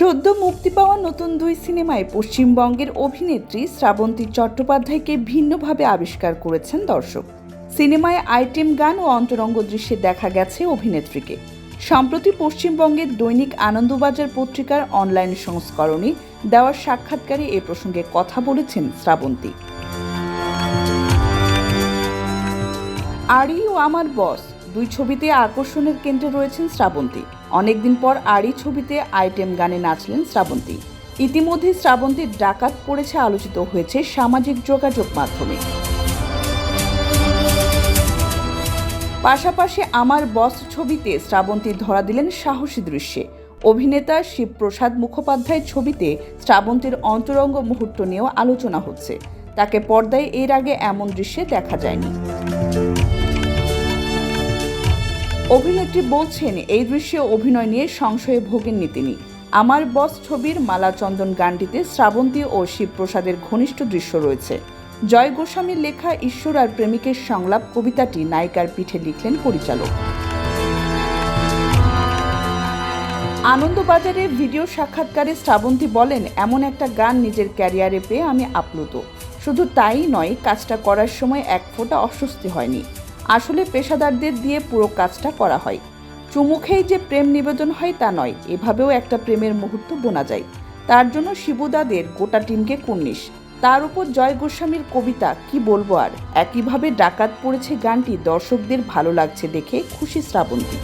সদ্য মুক্তি পাওয়া নতুন দুই সিনেমায় পশ্চিমবঙ্গের অভিনেত্রী শ্রাবন্তী চট্টোপাধ্যায়কে ভিন্নভাবে আবিষ্কার করেছেন দর্শক। সিনেমায় আইটেম গান ও অন্তরঙ্গ দৃশ্যে দেখা গেছে অভিনেত্রীকে। সম্প্রতি পশ্চিমবঙ্গের দৈনিক আনন্দবাজার পত্রিকার অনলাইন সংস্করণে দেওয়া সাক্ষাৎকারে এ প্রসঙ্গে কথা বলেছেন শ্রাবন্তী। আড়ি ও আমার বস দুই ছবিতে আকর্ষণের কেন্দ্রে রয়েছেন শ্রাবন্তী। অনেকদিন পর আড়ি ছবিতে আইটেম গানে নাচলেন শ্রাবন্তী। ইতিমধ্যে শ্রাবন্তীর ডাকাত পড়েছে আলোচিত হয়েছে সামাজিক যোগাযোগ মাধ্যমে। পাশাপাশি আমার বস ছবিতে শ্রাবন্তী ধরা দিলেন সাহসী দৃশ্যে। অভিনেতা শিবপ্রসাদ মুখোপাধ্যায় ছবিতে শ্রাবন্তীর অন্তরঙ্গ মুহূর্ত নিয়েও আলোচনা হচ্ছে। তাকে পর্দায় এর আগে এমন দৃশ্যে দেখা যায়নি। অভিনেত্রী বলছেন, এই দৃশ্যে অভিনয় নিয়ে সংশয়ে ভোগেননি তিনি। আমার বস ছবির মালা চন্দন গানটিতে শ্রাবন্তী ও শিবপ্রসাদের ঘনিষ্ঠ দৃশ্য রয়েছে। জয় গোস্বামীর লেখা ঈশ্বর আর প্রেমিকের সংলাপ কবিতাটি নায়িকার পিঠে লিখলেন পরিচালক। আনন্দবাজারে ভিডিও সাক্ষাৎকারে শ্রাবন্তী বলেন, এমন একটা গান নিজের ক্যারিয়ারে পেয়ে আমি আপ্লুত। শুধু তাই নয়, কাজটা করার সময় এক ফোঁটা অস্বস্তি হয়নি। আসলে পেশাদারদের দিয়ে পুরো কাজটা করা হয়। চুমুখেই যে প্রেম নিবেদন হয় তা নয়, এভাবেও একটা প্রেমের মুহূর্ত বোনা যায়। তার জন্য শিবুদাদের গোটা টিমকে কুর্নিশ। তার উপর জয় গোস্বামীর কবিতা, কি বলবো আর। একইভাবে ডাকাত পড়েছে গানটি দর্শকদের ভালো লাগছে দেখে খুশি শ্রাবন্তী।